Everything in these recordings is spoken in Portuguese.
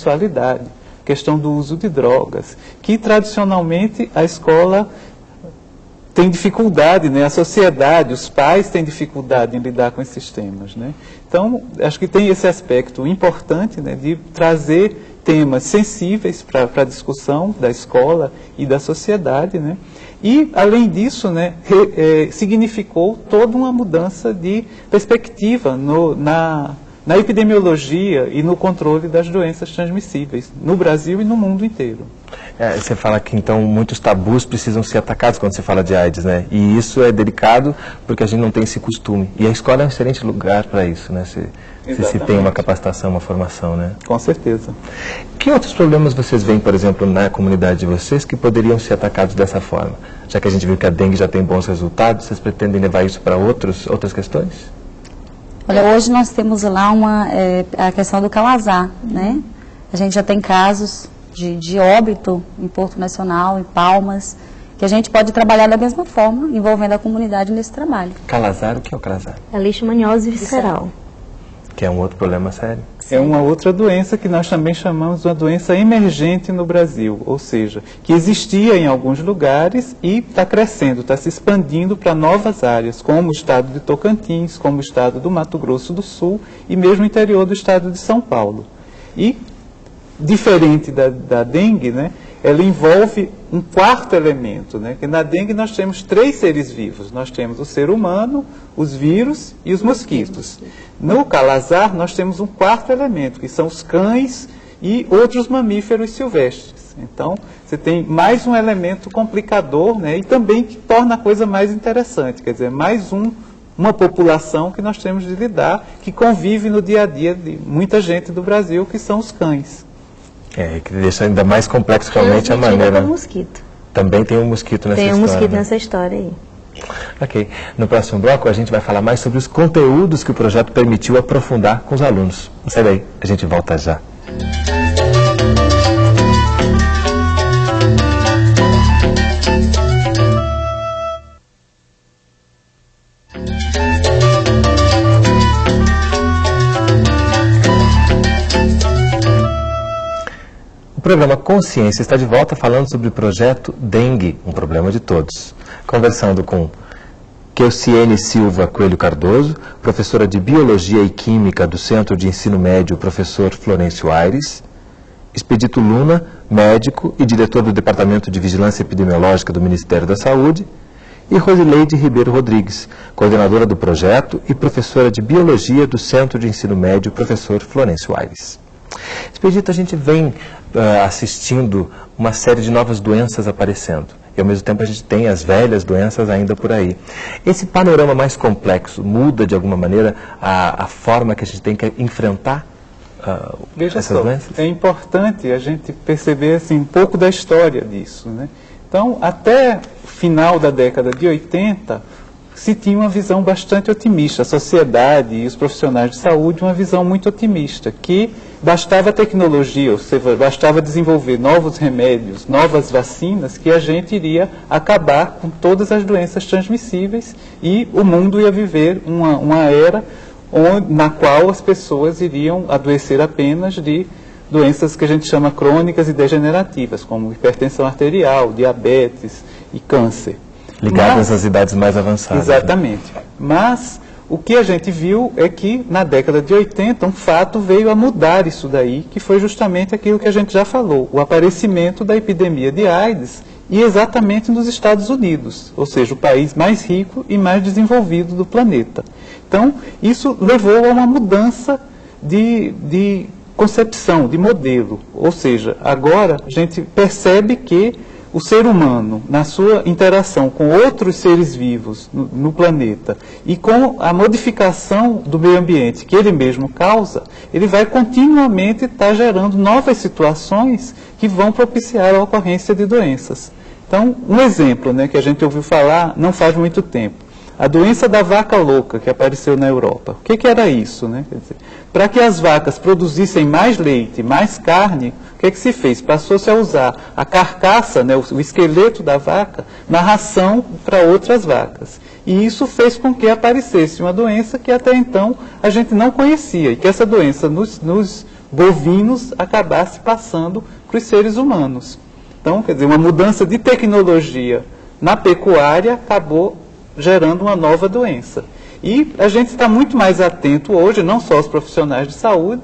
sexualidade, questão do uso de drogas, que tradicionalmente a escola tem dificuldade, né? A sociedade, os pais têm dificuldade em lidar com esses temas, né? Então, acho que tem esse aspecto importante, né, de trazer temas sensíveis para a discussão da escola e da sociedade, né? E, além disso, né, significou toda uma mudança de perspectiva na epidemiologia e no controle das doenças transmissíveis, no Brasil e no mundo inteiro. Você fala que, então, muitos tabus precisam ser atacados quando você fala de AIDS, né? E isso é delicado porque a gente não tem esse costume. E a escola é um excelente lugar para isso, né? Se tem uma capacitação, uma formação, né? Com certeza. Que outros problemas vocês veem, por exemplo, na comunidade de vocês que poderiam ser atacados dessa forma? Já que a gente viu que a dengue já tem bons resultados, vocês pretendem levar isso para outras questões? Olha, hoje nós temos lá a questão do calazar, né? A gente já tem casos de óbito em Porto Nacional, em Palmas, que a gente pode trabalhar da mesma forma, envolvendo a comunidade nesse trabalho. Calazar, o que é o calazar? É leishmaniose visceral. Que é um outro problema sério. É uma outra doença que nós também chamamos de uma doença emergente no Brasil, ou seja, que existia em alguns lugares e está crescendo, está se expandindo para novas áreas, como o estado de Tocantins, como o estado do Mato Grosso do Sul e mesmo o interior do estado de São Paulo. E, diferente da dengue, né, ela envolve um quarto elemento, né, que na dengue nós temos 3 seres vivos. Nós temos o ser humano, os vírus e os mosquitos. No calazar nós temos um quarto elemento, que são os cães e outros mamíferos silvestres. Então, você tem mais um elemento complicador, né, e também que torna a coisa mais interessante, quer dizer, mais uma população que nós temos de lidar, que convive no dia a dia de muita gente do Brasil, que são os cães. Que deixa ainda mais complexo realmente a maneira. Tem mosquito. Também tem um mosquito nessa história. Tem um mosquito né? nessa história aí. Ok. No próximo bloco a gente vai falar mais sobre os conteúdos que o projeto permitiu aprofundar com os alunos. Não sai daí, a gente volta já. O programa Consciência está de volta falando sobre o projeto Dengue, um problema de todos. Conversando com Keuciene Silva Coelho Cardoso, professora de Biologia e Química do Centro de Ensino Médio, professor Florencio Aires, Expedito Luna, médico e diretor do Departamento de Vigilância Epidemiológica do Ministério da Saúde, e Rosileide Ribeiro Rodrigues, coordenadora do projeto e professora de Biologia do Centro de Ensino Médio, professor Florencio Aires. Expedito, a gente vem assistindo uma série de novas doenças aparecendo. E, ao mesmo tempo, a gente tem as velhas doenças ainda por aí. Esse panorama mais complexo muda, de alguma maneira, a forma que a gente tem que enfrentar essas doenças? É importante a gente perceber assim, um pouco da história disso, né? Então, até o final da década de 80, se tinha uma visão bastante otimista. A sociedade e os profissionais de saúde, uma visão muito otimista, que bastava tecnologia, ou seja, bastava desenvolver novos remédios, novas vacinas, que a gente iria acabar com todas as doenças transmissíveis e o mundo ia viver uma era na qual as pessoas iriam adoecer apenas de doenças que a gente chama crônicas e degenerativas, como hipertensão arterial, diabetes e câncer. Ligadas às idades mais avançadas. Exatamente. Né? Mas o que a gente viu é que na década de 80 um fato veio a mudar isso daí, que foi justamente aquilo que a gente já falou, o aparecimento da epidemia de AIDS e exatamente nos Estados Unidos, ou seja, o país mais rico e mais desenvolvido do planeta. Então, isso levou a uma mudança de concepção, de modelo. Ou seja, agora a gente percebe que o ser humano, na sua interação com outros seres vivos no planeta e com a modificação do meio ambiente que ele mesmo causa, ele vai continuamente estar gerando novas situações que vão propiciar a ocorrência de doenças. Então, um exemplo, né, que a gente ouviu falar não faz muito tempo. A doença da vaca louca que apareceu na Europa. O que era isso? Né? Quer dizer, para que as vacas produzissem mais leite, mais carne, o que se fez? Passou-se a usar a carcaça, né, o esqueleto da vaca, na ração para outras vacas. E isso fez com que aparecesse uma doença que até então a gente não conhecia. E que essa doença nos bovinos acabasse passando para os seres humanos. Então, quer dizer, uma mudança de tecnologia na pecuária acabou gerando uma nova doença. E a gente está muito mais atento hoje, não só os profissionais de saúde,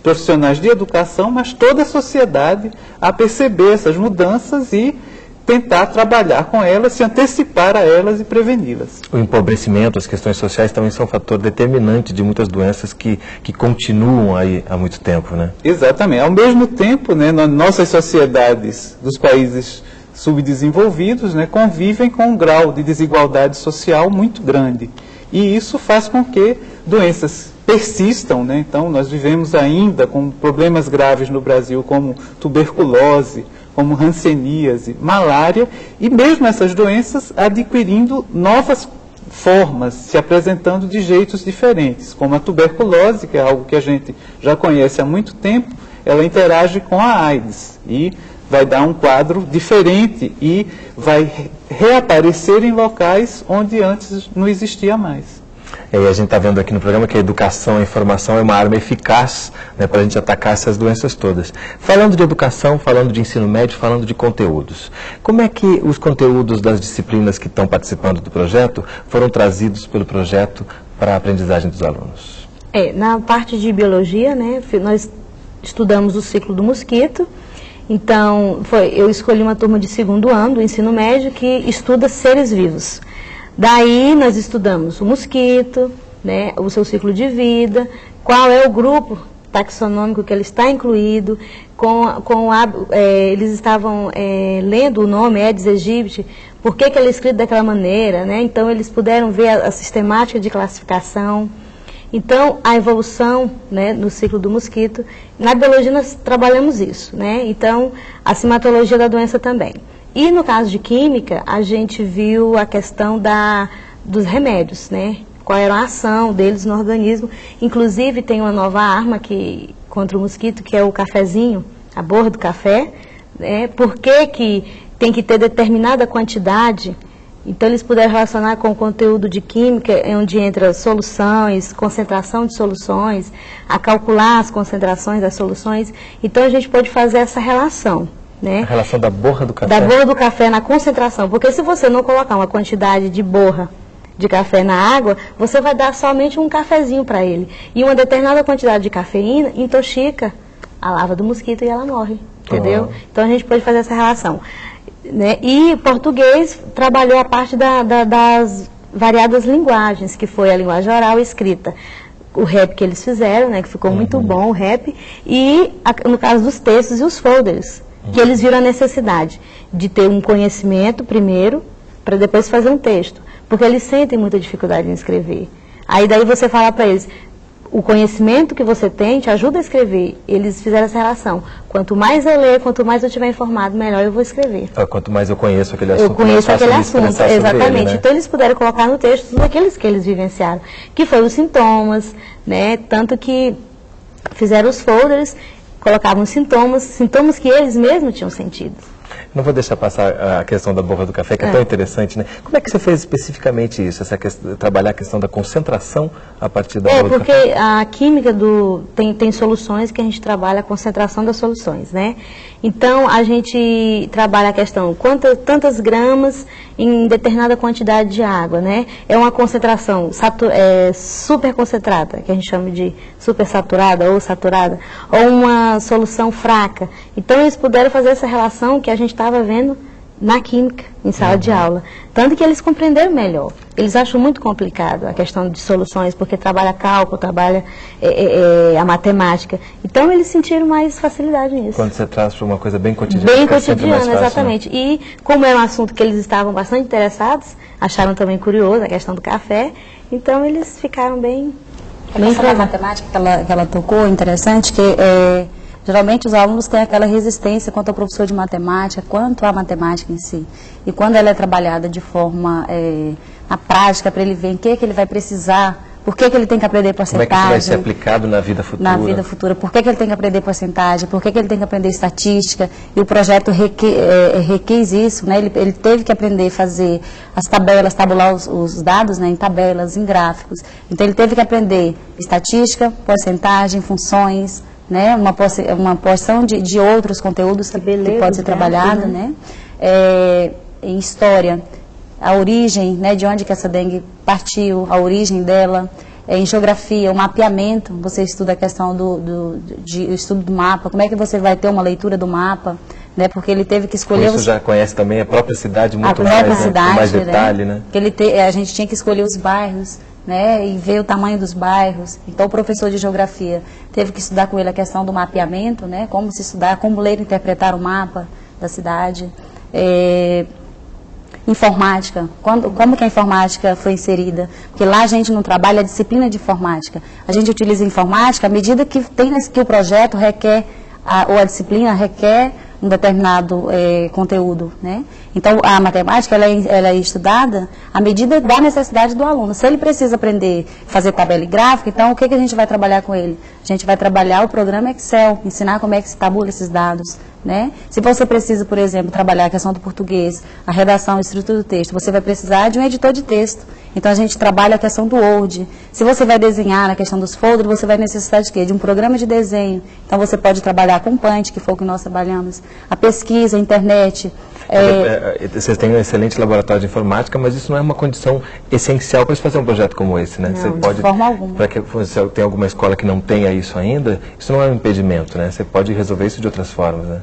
profissionais de educação, mas toda a sociedade a perceber essas mudanças e tentar trabalhar com elas, se antecipar a elas e preveni-las. O empobrecimento, as questões sociais também são um fator determinante de muitas doenças que continuam aí há muito tempo, né? Exatamente. Ao mesmo tempo, né, nossas sociedades dos países subdesenvolvidos, né, convivem com um grau de desigualdade social muito grande. E isso faz com que doenças persistam, né? Então, nós vivemos ainda com problemas graves no Brasil, como tuberculose, como hanseníase, malária, e mesmo essas doenças adquirindo novas formas, se apresentando de jeitos diferentes, como a tuberculose, que é algo que a gente já conhece há muito tempo, ela interage com a AIDS e vai dar um quadro diferente e vai reaparecer em locais onde antes não existia mais. E a gente está vendo aqui no programa que a educação, a informação é uma arma eficaz, né, para a gente atacar essas doenças todas. Falando de educação, falando de ensino médio, falando de conteúdos. Como é que os conteúdos das disciplinas que estão participando do projeto foram trazidos pelo projeto para a aprendizagem dos alunos? Na parte de biologia, né, nós estudamos o ciclo do mosquito. Então, eu escolhi uma turma de 2º ano do ensino médio que estuda seres vivos. Daí nós estudamos o mosquito, né, o seu ciclo de vida, qual é o grupo taxonômico que ele está incluído, eles estavam lendo o nome Aedes aegypti, por que ele é escrito daquela maneira, né? Então eles puderam ver a sistemática de classificação. Então, a evolução, né, no ciclo do mosquito, na biologia nós trabalhamos isso, né? Então, a simatologia da doença também. E no caso de química, a gente viu a questão dos remédios, né? Qual era a ação deles no organismo. Inclusive, tem uma nova arma contra o mosquito, que é o cafezinho, a borra do café, né? Por que tem que ter determinada quantidade? Então, eles puderam relacionar com o conteúdo de química, onde entra soluções, concentração de soluções, a calcular as concentrações das soluções. Então, a gente pode fazer essa relação, né? A relação da borra do café. Da borra do café na concentração. Porque se você não colocar uma quantidade de borra de café na água, você vai dar somente um cafezinho para ele. E uma determinada quantidade de cafeína intoxica a larva do mosquito e ela morre, entendeu? Então, a gente pode fazer essa relação. Né? E português trabalhou a parte das variadas linguagens, que foi a linguagem oral e escrita. O rap que eles fizeram, né, que ficou muito bom o rap, e no caso dos textos e os folders, que eles viram a necessidade de ter um conhecimento primeiro, para depois fazer um texto, porque eles sentem muita dificuldade em escrever. Aí daí você fala para eles, o conhecimento que você tem te ajuda a escrever. Eles fizeram essa relação. Quanto mais eu ler, quanto mais eu estiver informado, melhor eu vou escrever. Quanto mais eu conheço aquele assunto, eu conheço aquele mais fácil de assunto, expressar sobre exatamente. ele, né? Então eles puderam colocar no texto tudo aqueles que eles vivenciaram, que foram os sintomas, né? Tanto que fizeram os folders, colocavam sintomas que eles mesmos tinham sentido. Não vou deixar passar a questão da borra do café, que é tão interessante, né? Como é que você fez especificamente isso, trabalhar a questão da concentração a partir da borra do café? Porque a química tem soluções que a gente trabalha a concentração das soluções, né? Então, a gente trabalha a questão tantas gramas em determinada quantidade de água, né? É uma concentração super concentrada, que a gente chama de super saturada ou saturada, ou uma solução fraca. Então, eles puderam fazer essa relação que a gente estava vendo na química, em sala de aula. Tanto que eles compreenderam melhor. Eles acham muito complicado a questão de soluções, porque trabalha cálculo, trabalha a matemática. Então, eles sentiram mais facilidade nisso. Quando você traz para uma coisa bem cotidiana. Bem cotidiana, cotidiana, fácil, exatamente. Né? E como é um assunto que eles estavam bastante interessados, acharam também curioso a questão do café, então eles ficaram bem a matemática que ela tocou, interessante, que geralmente os alunos têm aquela resistência quanto ao professor de matemática, quanto à matemática em si. E quando ela é trabalhada de forma na prática, para ele ver em que ele vai precisar, por que ele tem que aprender porcentagem. Como é que isso vai ser aplicado na vida futura? Na vida futura. Por que ele tem que aprender porcentagem, por que ele tem que aprender estatística. E o projeto requis isso, né? Ele teve que aprender a fazer as tabelas, tabular os dados, né, em tabelas, em gráficos. Então ele teve que aprender estatística, porcentagem, funções, né? Uma porção de outros conteúdos que pode ser trabalhado, né? Em história, a origem, né, de onde que essa dengue partiu, a origem dela. Em geografia, o mapeamento, você estuda a questão do estudo do mapa, como é que você vai ter uma leitura do mapa, né, porque ele teve que escolher... Isso já conhece também a própria cidade muito mais, mais, cidade, com mais detalhe, né? Que a gente tinha que escolher os bairros, né, e ver o tamanho dos bairros. Então, o professor de geografia teve que estudar com ele a questão do mapeamento, né, como se estudar, como ler e interpretar o mapa da cidade. Informática, como que a informática foi inserida? Porque lá a gente não trabalha a disciplina de informática. A gente utiliza a informática à medida que o projeto requer, ou a disciplina requer um determinado conteúdo, né? Então, a matemática ela é estudada à medida da necessidade do aluno. Se ele precisa aprender a fazer tabela e gráfica, então o que a gente vai trabalhar com ele? A gente vai trabalhar o programa Excel, ensinar como é que se tabula esses dados, né? Se você precisa, por exemplo, trabalhar a questão do português, a redação, a estrutura do texto, você vai precisar de um editor de texto. Então, a gente trabalha a questão do Word. Se você vai desenhar na questão dos folders, você vai necessitar de quê? De um programa de desenho. Então, você pode trabalhar com Paint, que foi o que nós trabalhamos. A pesquisa, a internet. Vocês têm um excelente laboratório de informática, mas isso não é uma condição essencial para se fazer um projeto como esse, né? Não, você pode, de forma alguma. Para que você tem alguma escola que não tenha isso ainda, isso não é um impedimento, né? Você pode resolver isso de outras formas, né?